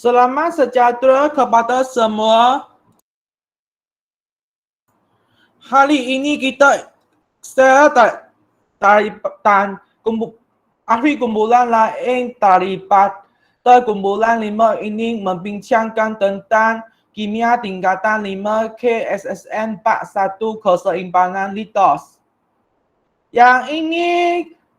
Selamat sejahtera kepada semua. Hari ini saya dan ahli kumpulan lain terlibat. Kumpulan 5 ini membincangkan tentang kimia tingkatan 5 KSSN 41 keseimbangan litos. Yang ini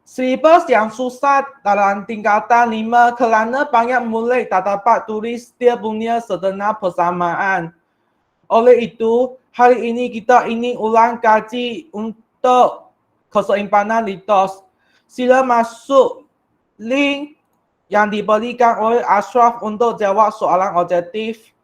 silibus yang susah dalam tingkatan 5 kerana banyak murid tak dapat tulis dia punya sedenar persamaan. Oleh itu, hari ini kita ingin ulang kaji untuk keseimbangan litos. Sila masuk link yang diberikan oleh Ashraf untuk jawab soalan objektif.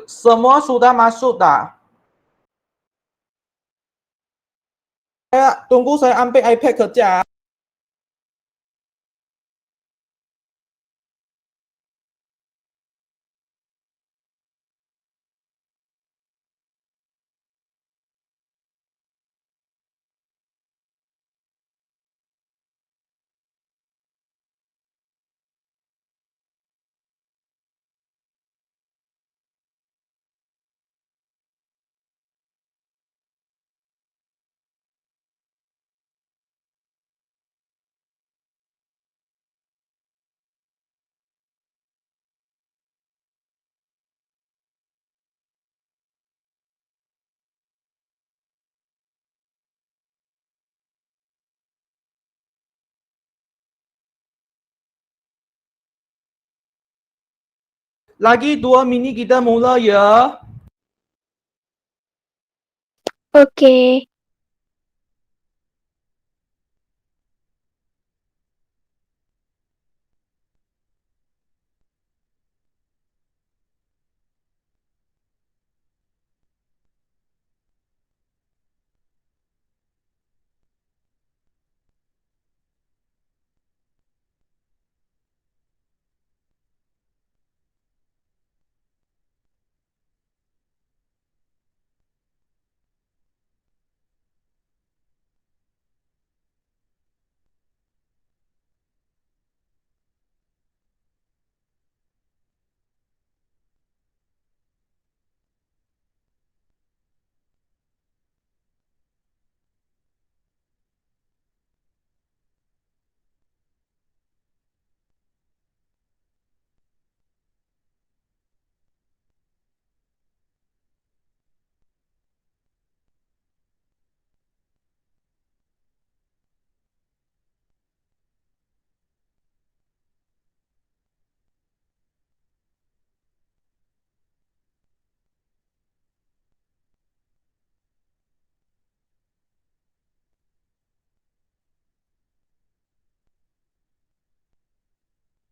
Semua sudah masuk dah. Tunggu saya ambil iPad kerja. Lagi 2 minit kita mula ya. Okey.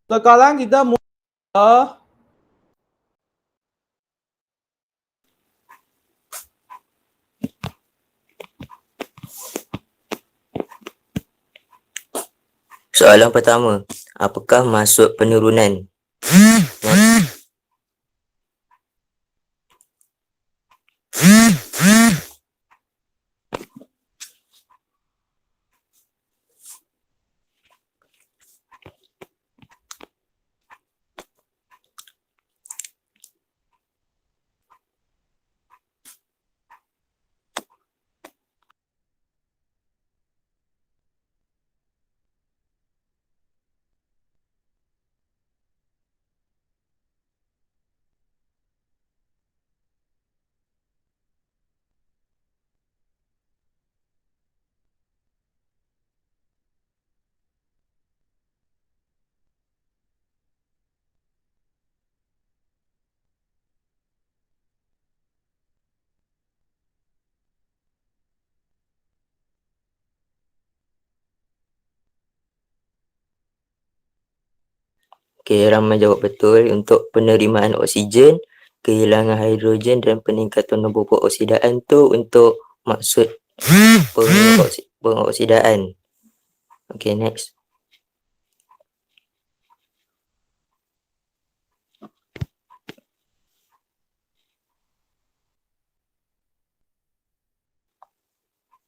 Sekarang kita mula. Soalan pertama, apakah maksud penurunan? Okey, ramai jawab betul. Untuk penerimaan oksigen, kehilangan hidrogen dan peningkatan nombor peroksidaan tu untuk maksud pengoksidaan. Okey, next.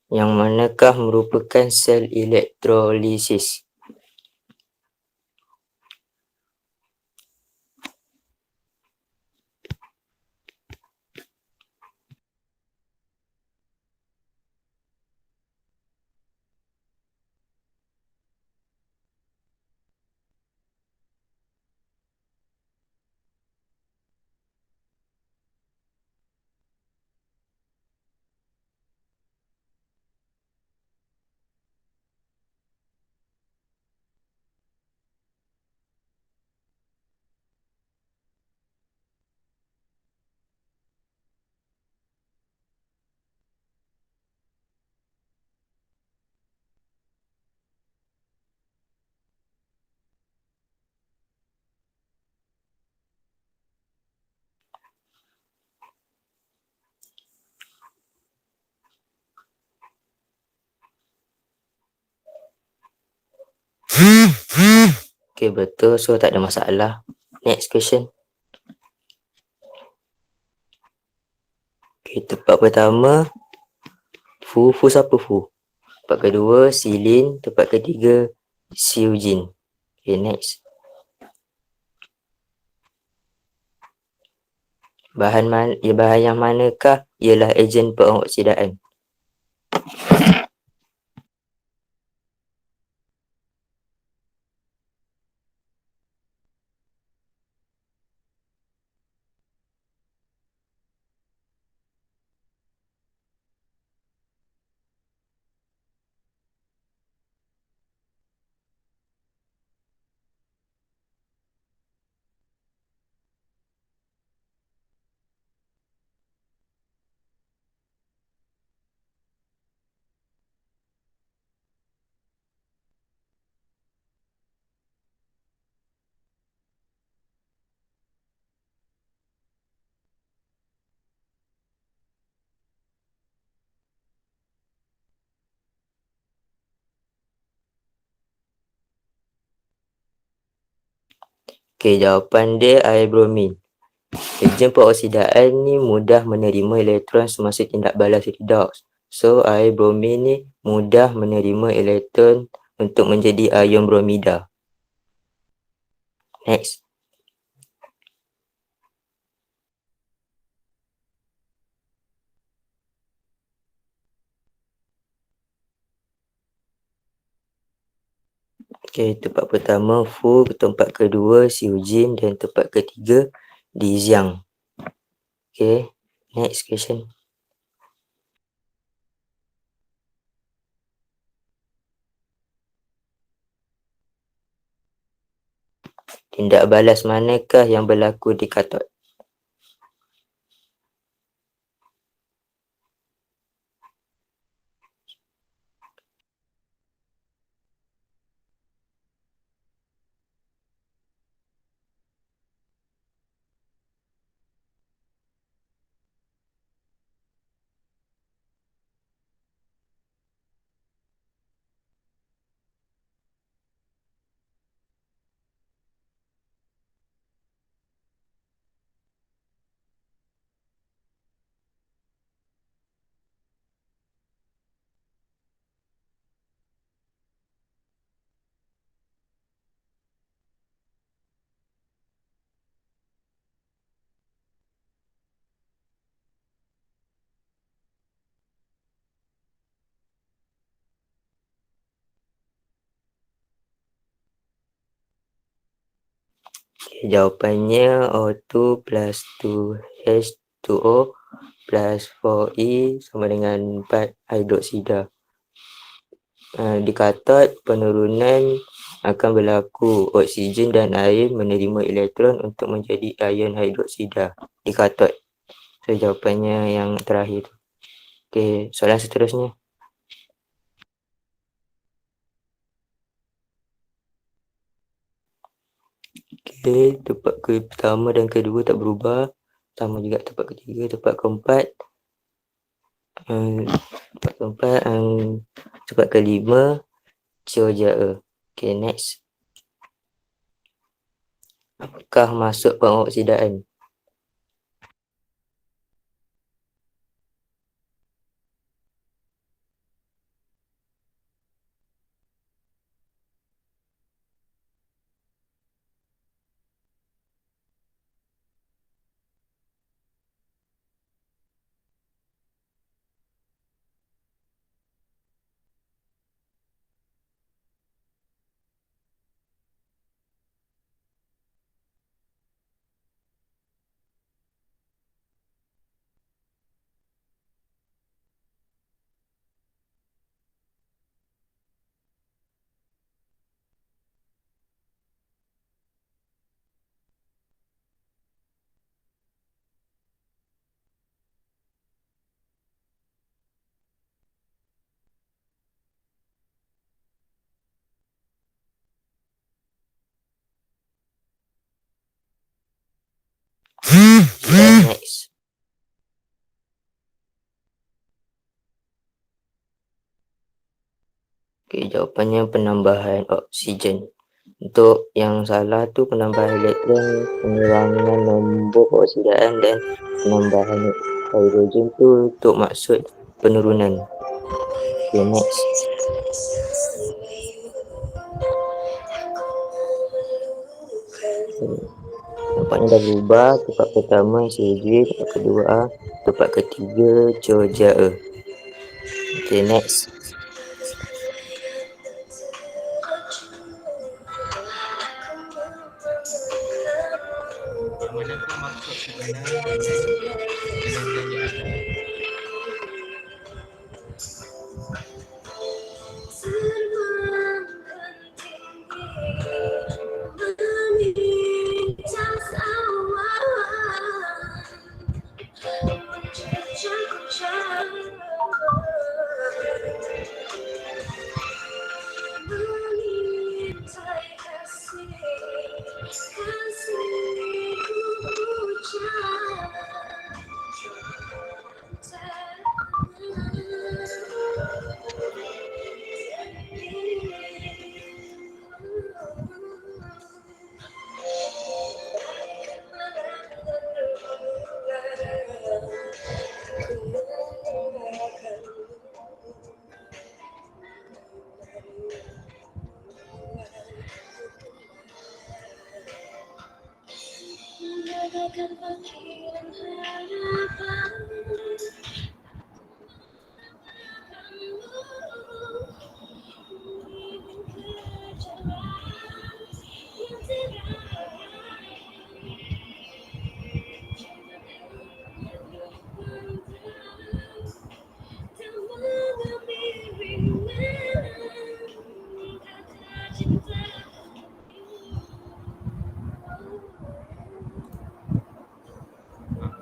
Yang manakah merupakan sel elektrolisis? Okey, betul. So, tak ada masalah. Next question. Okey, tempat pertama, Fu siapa Fu? Tempat kedua, Silin. Tempat ketiga, Siujin. Okay, next. Bahan yang manakah ialah ejen pengoksidaan? Okay, jawapan dia air bromin. Ejen peroksidaan ni mudah menerima elektron semasa tindak balas redox. So, air bromin ni mudah menerima elektron untuk menjadi ion bromida. Next. Okay, tempat pertama Fu, tempat kedua Siujin dan tempat ketiga Dijiang. Okay, next question. Tindak balas manakah yang berlaku di katod? Okay, jawapannya O2 plus 2H2O plus 4E sama dengan 4 hidroksida. Di katod penurunan akan berlaku, oksigen dan air menerima elektron untuk menjadi ion hidroksida di katod. So jawapannya yang terakhir. Okey, soalan seterusnya. Okey, tempat pertama dan kedua tak berubah. Sama juga tempat ketiga, tempat keempat. Tempat keempat, tempat kelima, Georgia. Okay, next. Apakah masuk pengoksidaan? Next. Okay, jawapannya penambahan oksigen. Untuk yang salah tu penambahan elektron, pengurangan nombor oksidaan dan penambahan hidrogen tu untuk maksud penurunan. Okay, next. Nampaknya dah berubah. Tempat pertama CJ, tempat kedua A, tempat ketiga Georgia A. Okay, next. Yang manakah maksud sebenar dengan penjelasan di atas?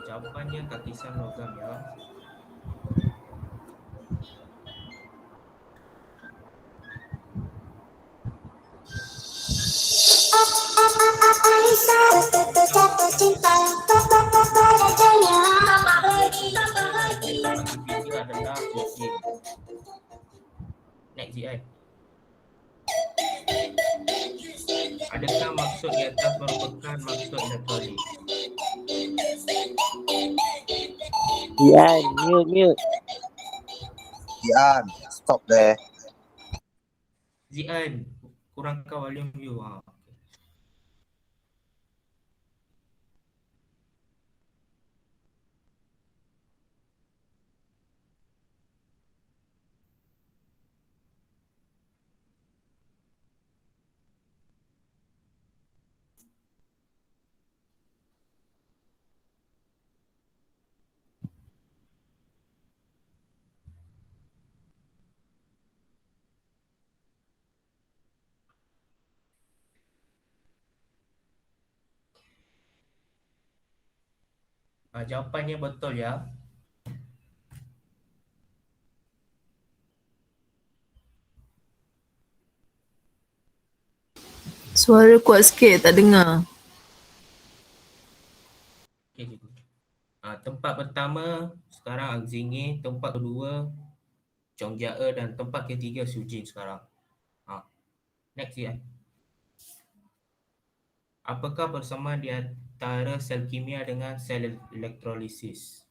Jawapannya takisan logam ya. Yang ketiga adalah protein. Next GI. Adakah maksud di atas merupakan maksud elektrolit? Ian, mute. Ian, stop there. Zian, kurangkan volume you. Jawapannya betul ya. Suara kuat sikit, tak dengar. Okey, cikgu. Tempat pertama sekarang Angzingi, tempat kedua Chong Jia dan tempat ketiga Sujin sekarang. Next ya. Apakah persamaan di antara sel kimia dengan sel elektrolisis?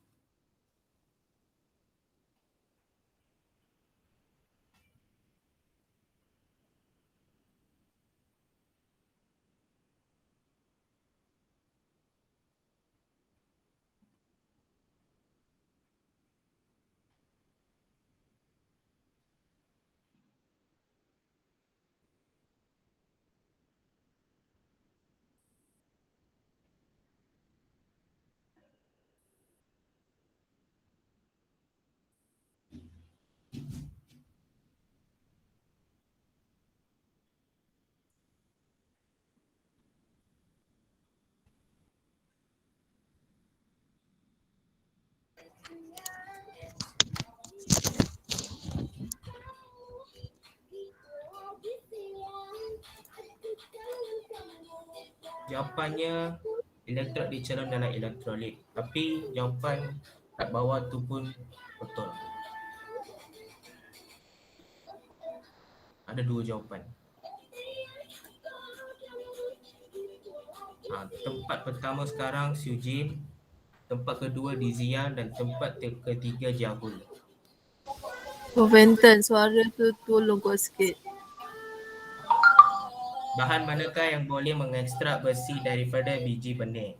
Jawapannya elektrod dicairkan dalam elektrolit. Tapi jawapan kat bawah tu pun betul. Ada dua jawapan. Tempat pertama sekarang Sujin, tempat kedua Dizian dan tempat ketiga Jahul. Venton, suara tu tolong kuat sikit. Bahan manakah yang boleh mengekstrak besi daripada biji benih?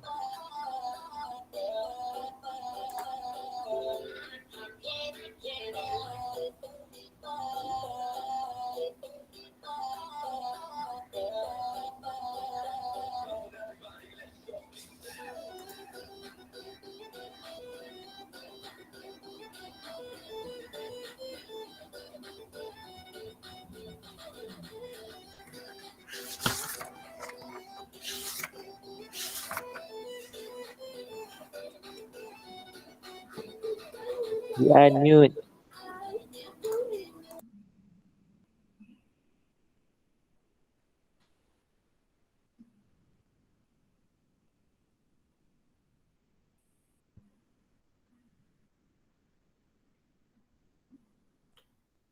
Dian, mute.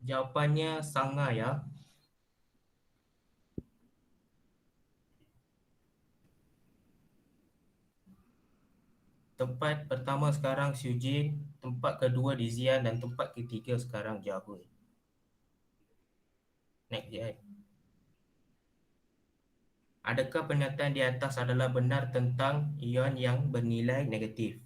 Jawapannya Sanga ya. Tempat pertama sekarang Sujin, tempat kedua Dizian dan tempat ketiga sekarang Jahul. Next ya. Adakah pernyataan di atas adalah benar tentang ion yang bernilai negatif?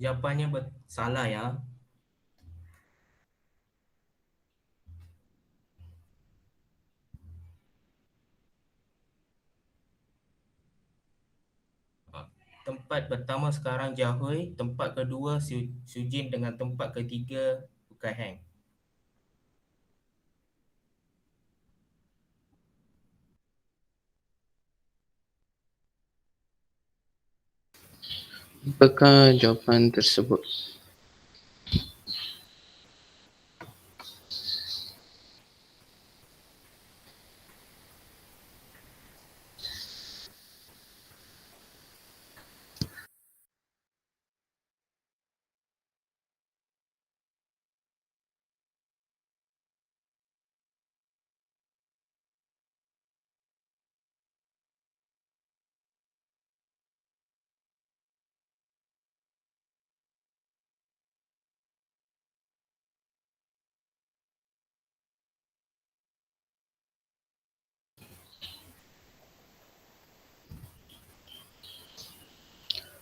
Jawapannya salah ya. Tempat pertama sekarang Jahui, tempat kedua Sujin dengan tempat ketiga Bukaheng. Apakah jawapan tersebut?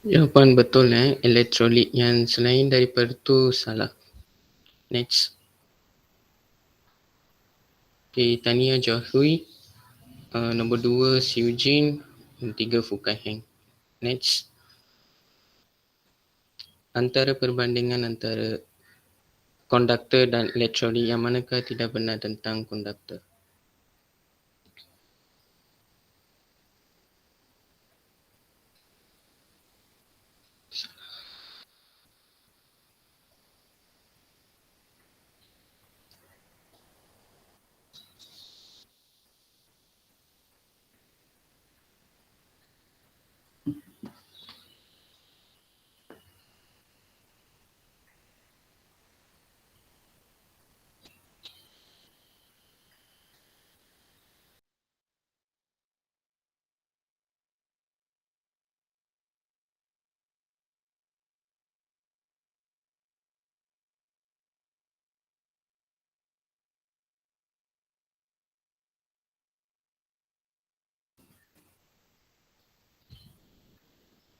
Jawapan betul elektrolit yang selain daripada tu salah. Next. Okay, Tania Jahui. Nombor 2 Si Eugene. Dan 3 Fukai Heng. Next. Antara perbandingan antara konduktor dan elektrolit, yang manakah tidak benar tentang konduktor?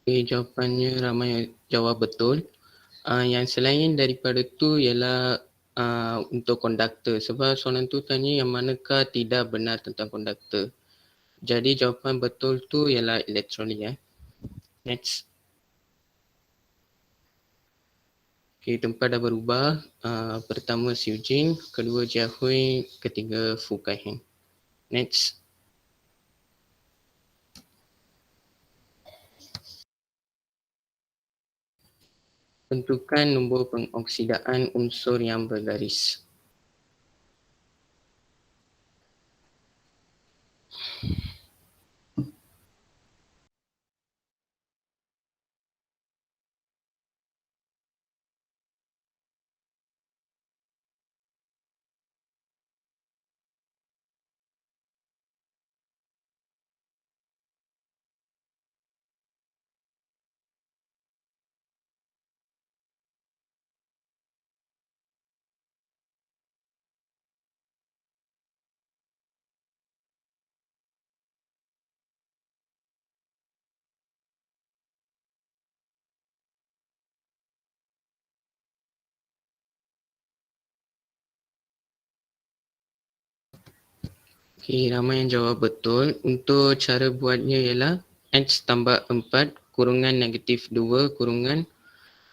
Okay, jawapannya ramai yang jawab betul. Yang selain daripada tu ialah untuk konduktor. Sebab soalan tu tanya yang manakah tidak benar tentang konduktor. Jadi jawapan betul tu ialah elektrolit. Next. Okay, tempat dah berubah. Pertama Si Eugene, kedua Jia Hui, ketiga Fu Kai Heng. Next. Tentukan nombor pengoksidaan unsur yang bergaris. Okay, ramai yang jawab betul. Untuk cara buatnya ialah X tambah 4 kurungan negatif 2 kurungan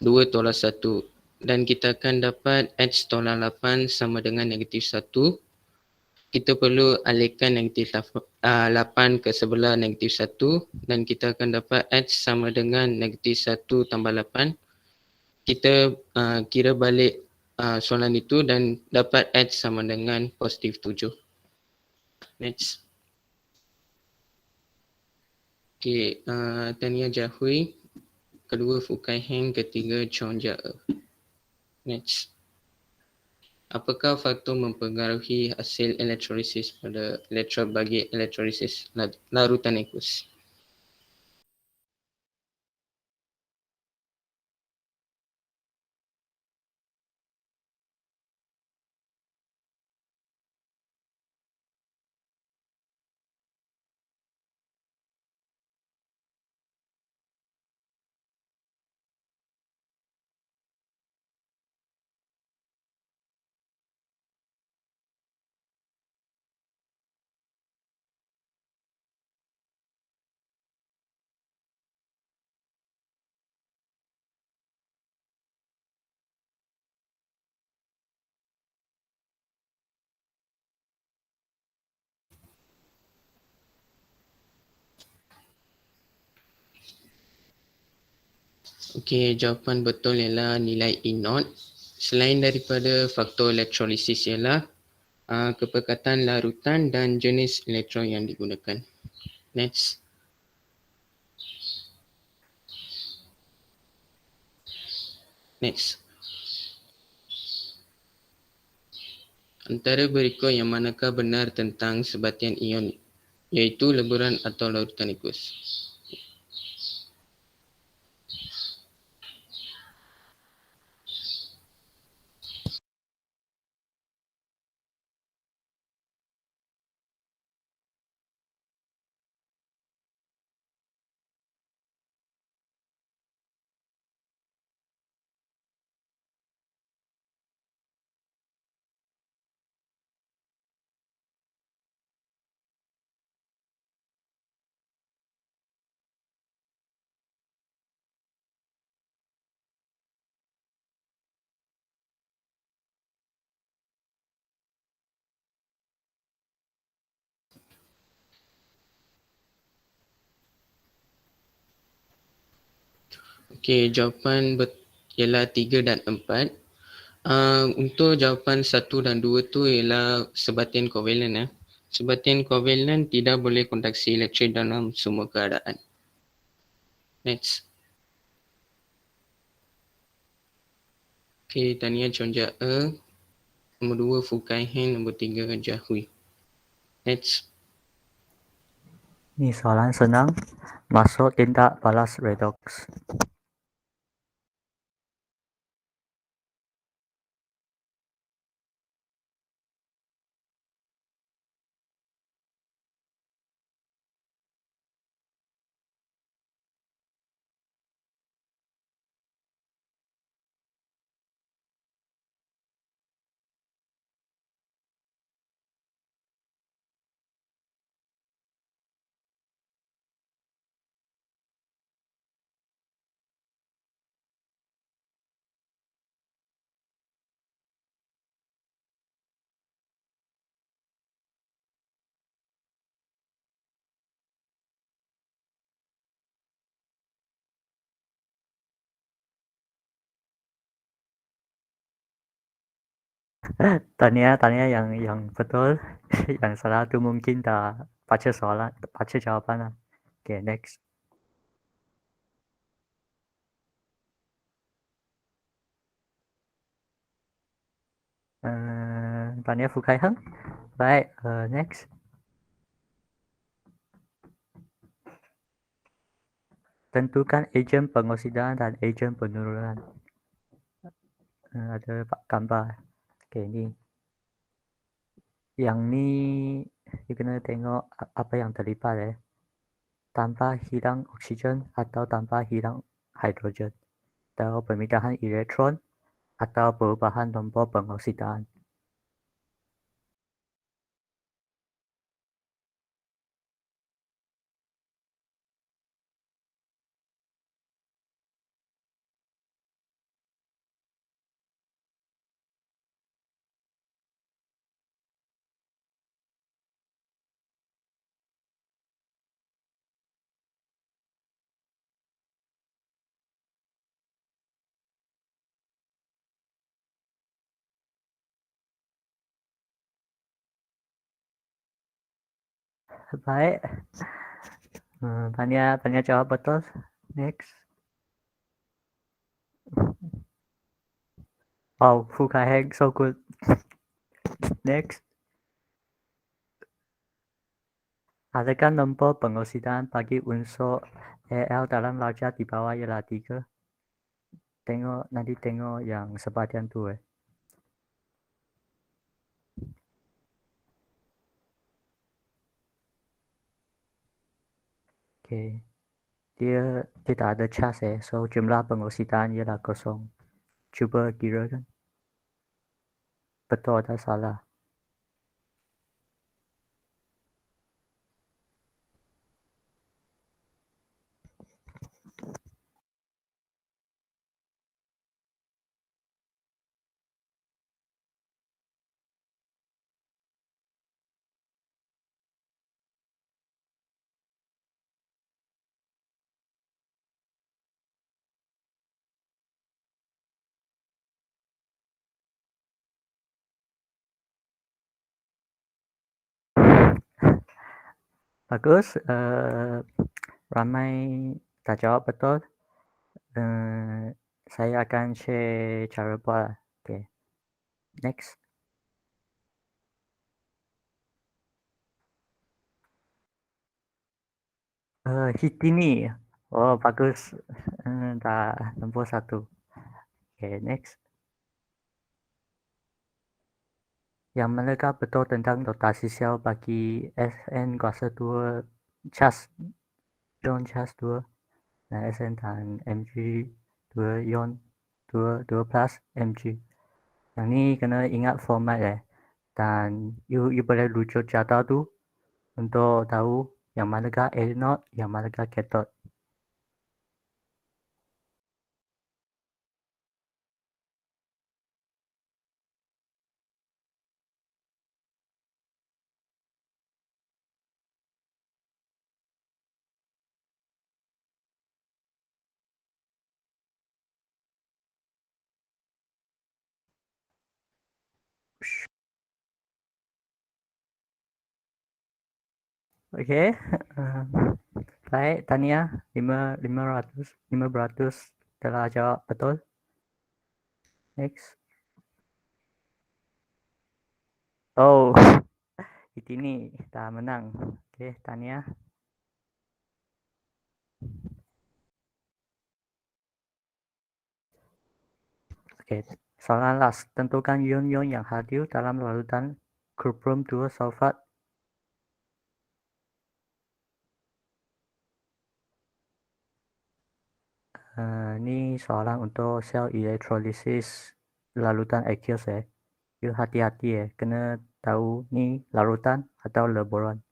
2 tolak 1. Dan kita akan dapat X tolak 8 sama dengan negatif 1. Kita perlu alihkan negatif 8 ke sebelah negatif 1. Dan kita akan dapat X sama dengan negatif 1 tambah 8. Kita kira balik soalan itu dan dapat X sama dengan positif 7. Next. Okay, Tania Jahui, kedua Fu Kai Heng, ketiga Chong Jia. Next. Apakah faktor mempengaruhi hasil elektrolisis pada elektrod bagi elektrolisis larutan aqueous? Okey, jawapan betul ialah nilai E0. Selain daripada faktor elektrolisis ialah kepekatan larutan dan jenis elektron yang digunakan. Next. Next. Antara berikut yang manakah benar tentang sebatian ion, iaitu leburan atau larutan aqueous? Okey, jawapan ialah 3 dan 4. Untuk jawapan 1 dan 2 tu ialah sebatian kovalen. Sebatian kovalen tidak boleh kondaksi elektrik dalam semua keadaan. Next. Okey, Tania Chongja E. Nombor 2 Fukai Heng. Nombor 3 Jahui. Next. Ni soalan senang. Masuk tindak balas redox. Tanya yang betul. Yang salah tu mungkin tak baca soalan, baca jawapan lah. Okay, next. Tanya Fukai Heng. Baik, next. Tentukan ejen pengoksidan dan ejen penurunan. Ada gambar. Okay, ni. Yang ni you kena tengok apa yang terlibat. Tanpa hilang oksigen atau tanpa hilang hidrogen. Atau pemindahan elektron atau perubahan nombor pengoksidaan. Baik. Tanya jawab betul. Next. Wow, Fukai Heng, so good. Next. Adakah nombor pengoksidaan bagi unsur Al dalam larja di bawah ialah 3? Nanti tengok yang sebatian tu. Okay. Dia tidak ada charge so jumlah pengoksidaan ialah kosong. Cuba kira kan. Betul atau salah? Bagus. Ramai tak jawab betul. Saya akan share cara buat. Okay. Next. Hitini. Oh, bagus. Dah nombor 1. Okay, next. Yang manakah betul tentang notasi sel bagi Sn kuasa 2 charge ion charge 2 dan Sn dan Mg 2 ion 2 plus Mg. Yang ni kena ingat format dan you boleh rujuk jadwal tu untuk tahu yang manakah anode, yang manakah cathode. Okey. Baik, Tania 500 telah jawab betul. Next. Oh, Itini dah menang. Okey, Tania. Okey, soalan last. Tentukan ion-ion yang hadir dalam larutan cuprum 2 sulfat. Ni soalan untuk sel elektrolisis larutan aqueous You hati-hati kena tahu ni larutan atau le boron.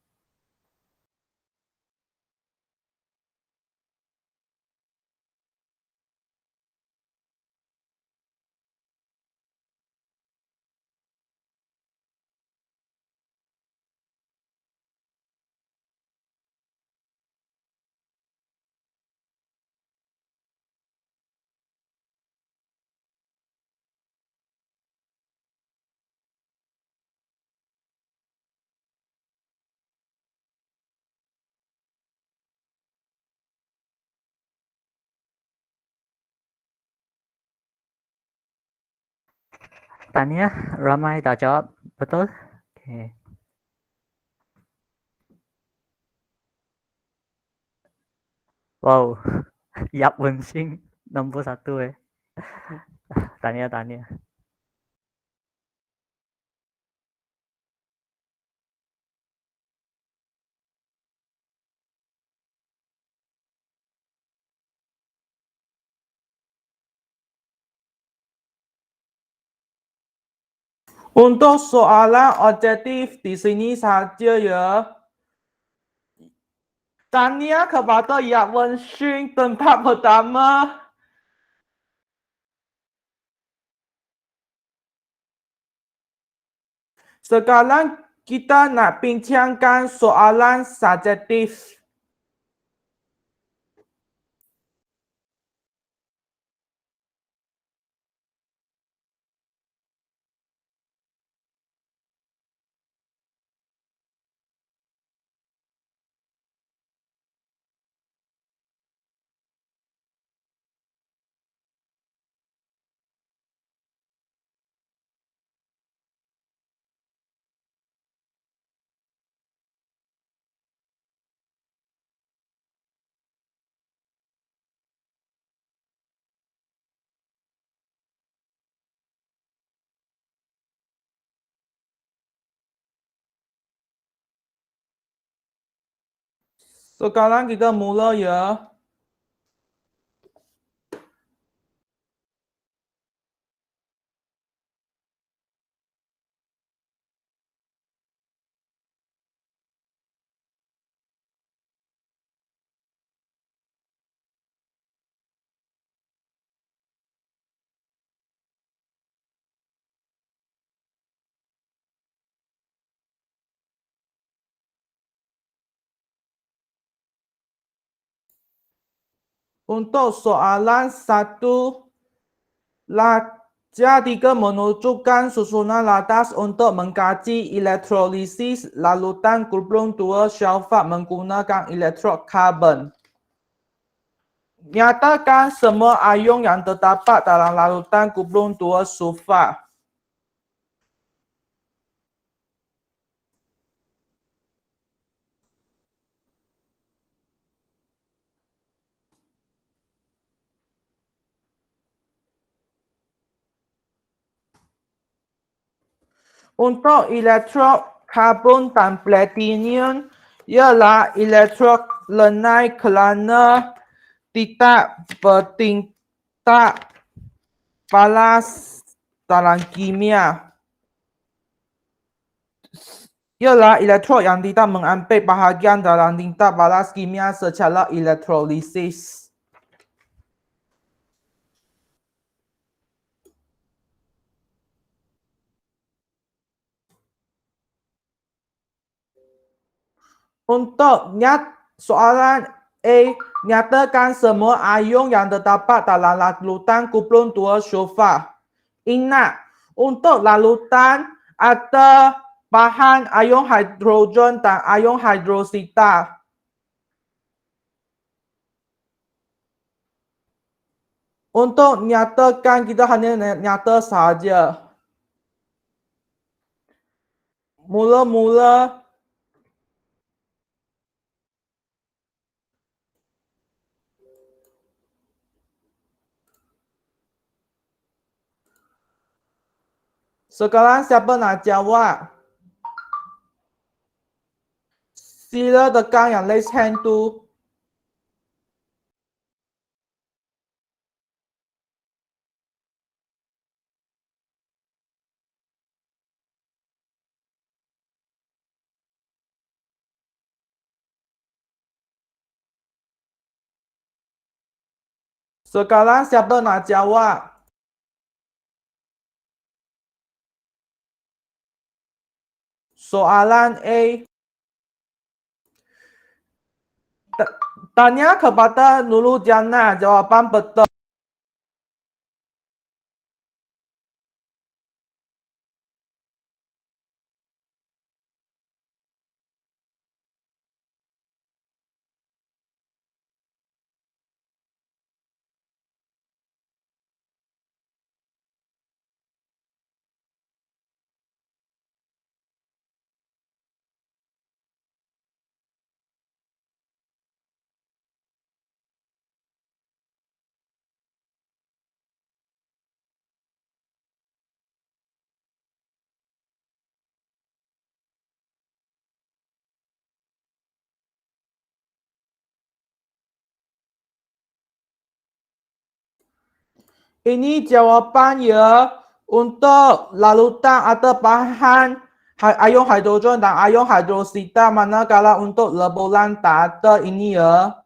Tania, ramai dah jawab betul? Okey. Wow, Yap Wen Xing nombor 1 Tania. Untuk soalan objektif di sini saja ya. Tanya kepada Yap Wen Xing tempat pertama. Sekarang kita nak bincangkan soalan subjektif. Sekarang kita mula ya. Untuk soalan 1, jadikan menunjukkan susunan atas untuk mengkaji elektrolisis larutan cuprum 2 sulfat menggunakan elektrod karbon. Nyatakan semua ion yang terdapat dalam larutan cuprum 2 sulfat. Untuk elektrod karbon dan platinum ialah elektrod lenai kerana tidak bertindak balas dalam kimia. Ialah elektrod yang tidak mengambil bahagian dalam tindak balas kimia secara elektrolisis. Untuk soalan A, nyatakan semua ion yang terdapat dalam larutan cuprum 2 sulfat. Ingat, untuk larutan ada bahan ion hidrogen dan ion hidrosida. Untuk nyatakan kita hanya nyata saja. Mula-mula sekarang siapa nak jawab? Sila tekan yang raise hand tu. Sekarang siapa nak jawab? Soalan A. Tanya kepada Nurul Jannah jawapan betul. Ini jawapan ya untuk larutan atau bahan ion hidrogen dan ion hidrosida, manakala untuk lebulan tak ada ini ya.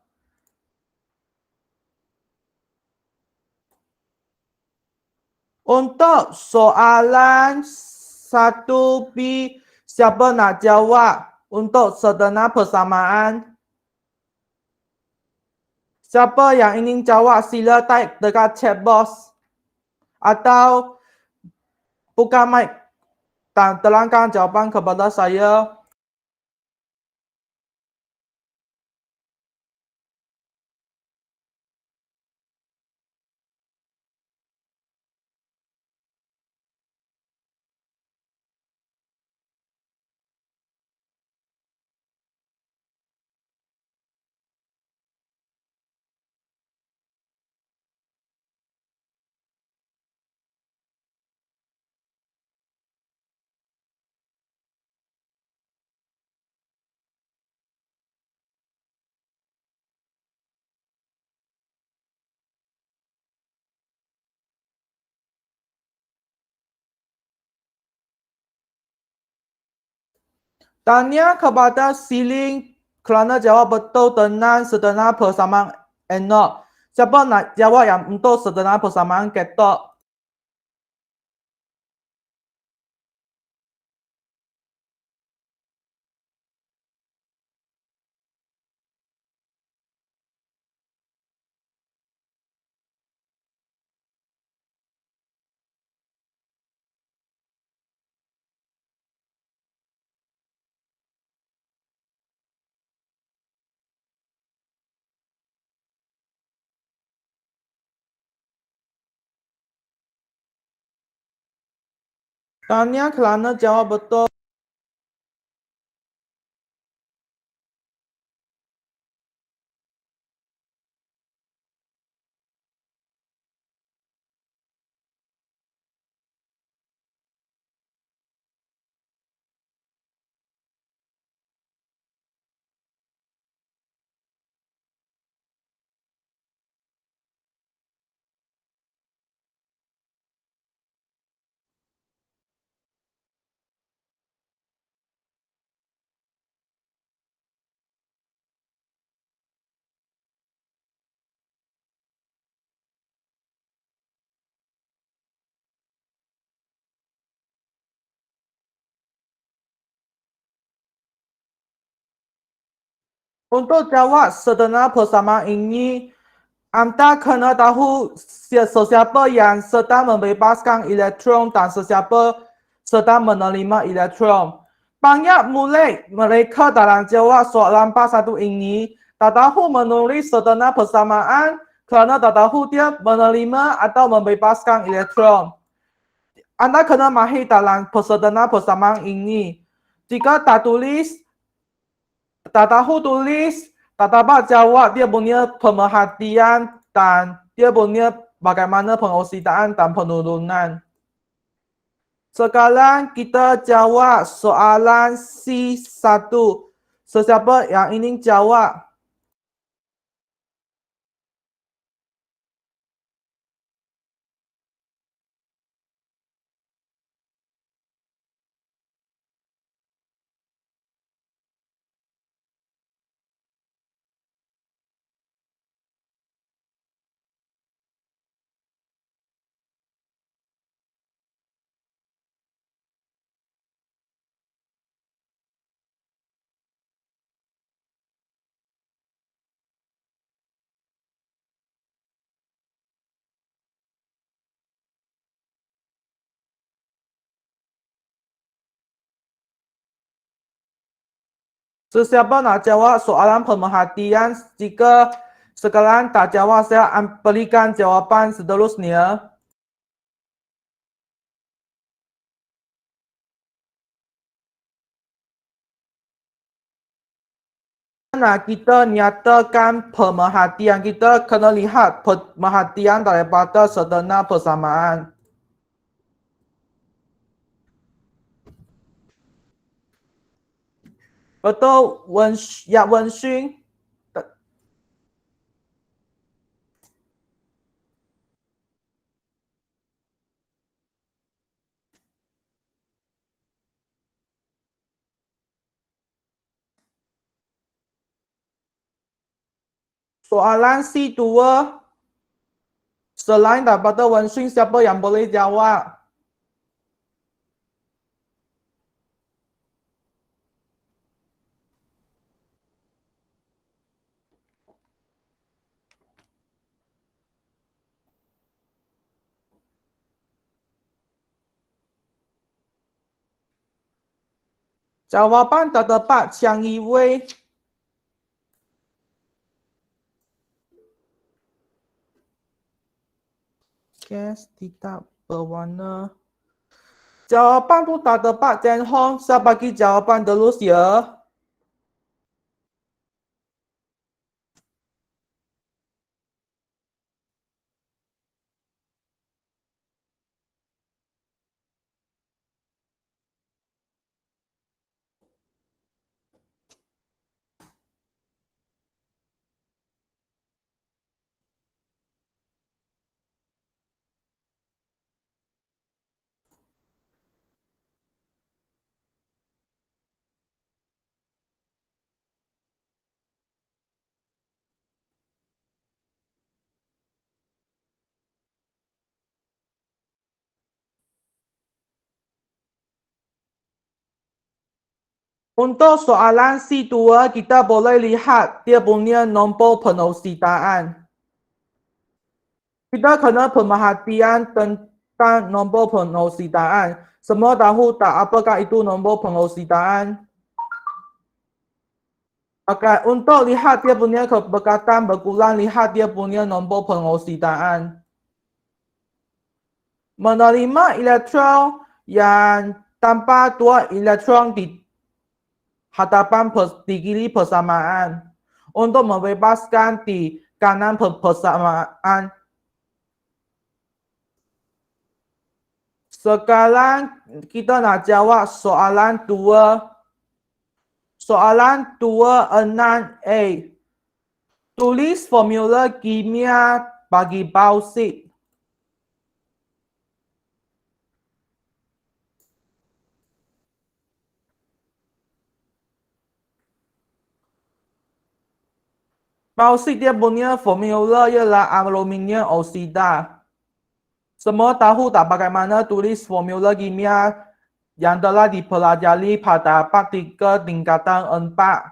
Untuk soalan 1B, siapa nak jawab untuk sederhana persamaan? Siapa yang ingin jawab sila type dekat chat box atau buka mic dan terangkan jawapan kepada saya. Tanya kepada Siling kerana jawab betul dengan sederhana persamaan N0. Siapa nak jawab yang untuk sederhana persamaan ketok? Tanya kerana jawab betul. Untuk jawab sederhana persamaan ini, anda kena tahu sesiapa yang sedang membebaskan elektron dan sesiapa sedang menerima elektron. Banyak murid mereka dalam jawab soalan part 1 ini tak tahu menulis setelah persamaan kerana tak tahu dia menerima atau membebaskan elektron. Anda kena mahir dalam setelah persamaan ini. Jika tak tahu tulis, tak dapat jawab, dia punya pemerhatian dan dia punya bagaimana pengoksidaan dan penurunan. Sekarang kita jawab soalan C1. Sesiapa yang ingin jawab? Sesiapa nak jawab soalan pemerhatian? Jika sekarang tak jawab, saya berikan jawapan seterusnya. Nah, kita nyatakan pemerhatian, kita kena lihat pemerhatian daripada setelah persamaan. Betul, Ya Wenxun. Soalan C2. Selain daripada Wenxun, siapa yang boleh jawab? Jawapan terdapat yang Yiwei. Gas tidak berwarna. Jawapan tu tak dapat Chen Hong. Saya bagi jawapan dulu ya. Untuk soalan C2, kita boleh lihat dia punya nombor penoksidaan. Kita kena pemerhatian tentang nombor penoksidaan. Semua tahu tak apakah itu nombor penoksidaan? Okay, untuk lihat dia punya keberkatan berkurang, lihat dia punya nombor penoksidaan. Menerima elektron yang tanpa dua elektron di hadapan di kiri persamaan untuk membebaskan di kanan persamaan. Sekarang kita nak jawab soalan 2. Soalan 26A. Tulis formula kimia bagi bauksit. Bauksit dia punya formula ialah aluminium oksida. Semua tahu tak bagaimana tulis formula kimia yang telah dipelajari pada praktika tingkatan 4.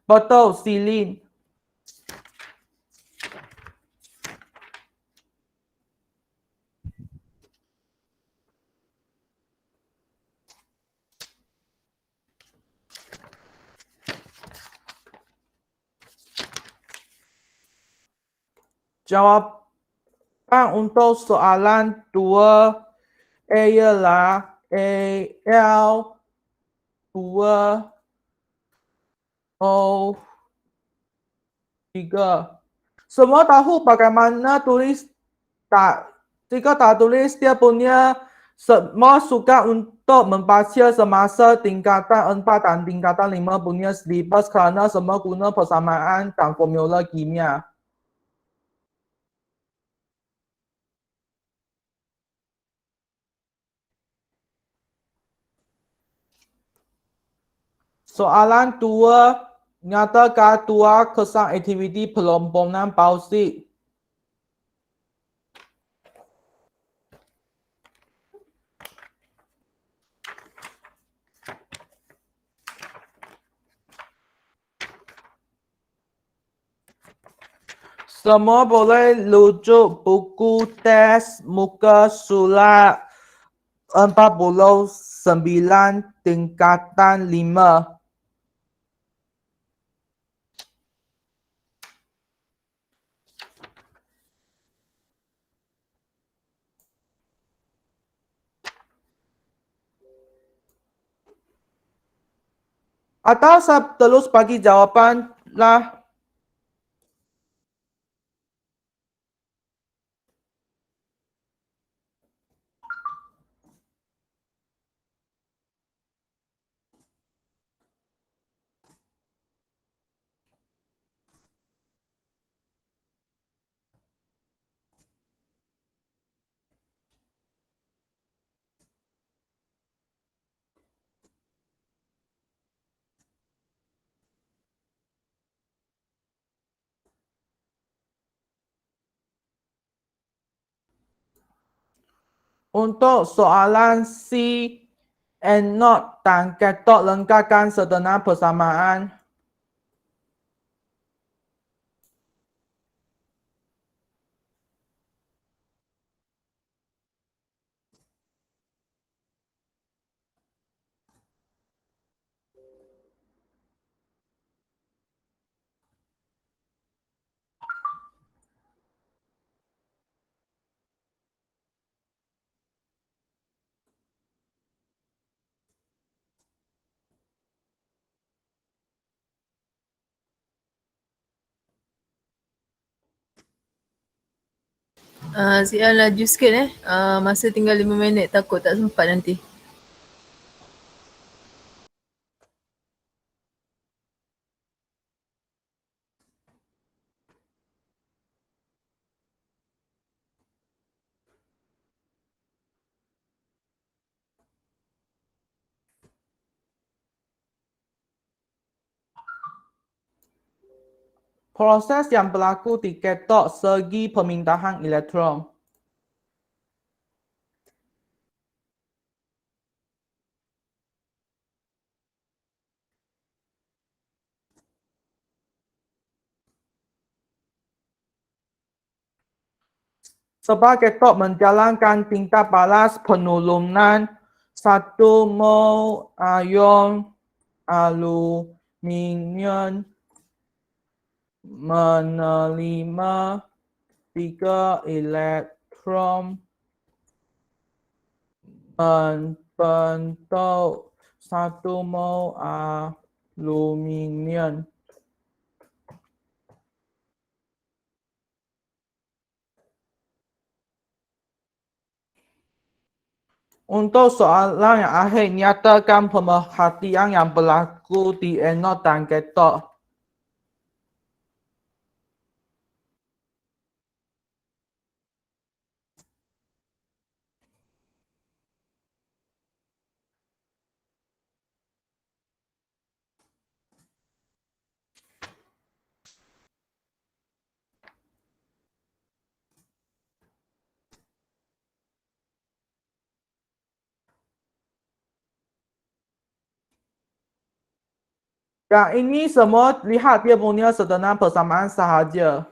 Betul, silin. Jawapan untuk soalan 2 ialah AL 2 O 3. Semua tahu bagaimana tulis tak jika tak tulis dia punya semua suka untuk membaca semasa tingkatan 4 dan tingkatan 5 punya syllabus kerana semua guna persamaan dan formula kimia. Soalan 2, nyatakan 2 kesan aktiviti pelompokan bauksit. Semua boleh rujuk buku teks muka surat 49 tingkatan 5. Atau saya terus bagi jawapan lah. Untuk soalan C, anode dan katot lengkapkan sederhana persamaan. Zia laju sikit masa tinggal 5 minit, takut tak sempat nanti. Proses yang berlaku di katot segi pemindahan elektron. Sebab katot menjalankan tingkat balas penurunan 1 mol ion aluminium menerima 3 elektron membentuk 1 mol aluminium. Untuk soalan yang akhir, nyatakan pemerhatian yang berlaku di anode dan katot. Yang ini semua lihat dia punya sederhana persamaan sahaja.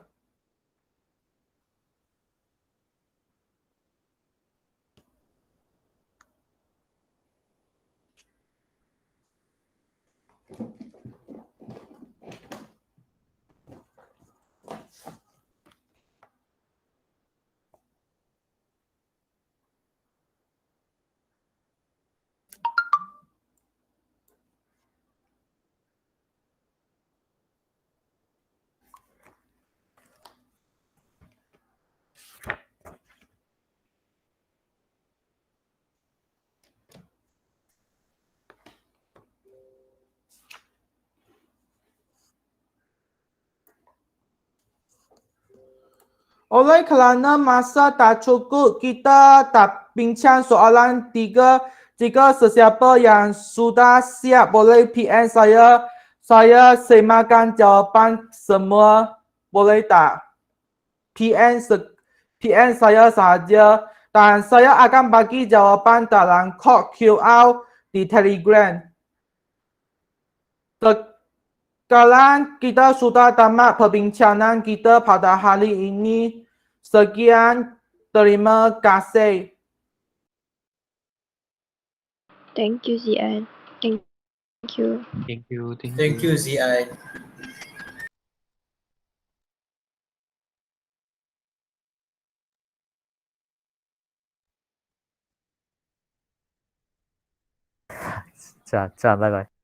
Oleh kerana masa tak cukup, kita tak bincang soalan 3. Jika sesiapa yang sudah siap boleh PM saya. Saya semakan jawapan semua. Boleh tak? PM saya sahaja. Dan saya akan bagi jawapan dalam kod QR di Telegram. Sekarang kita sudah tamat perbincangan kita pada hari ini. Sekian, terima kasih. Thank you, Zian. Thank you. Thank you. Thank you ZI. Ciao, ciao, bye bye.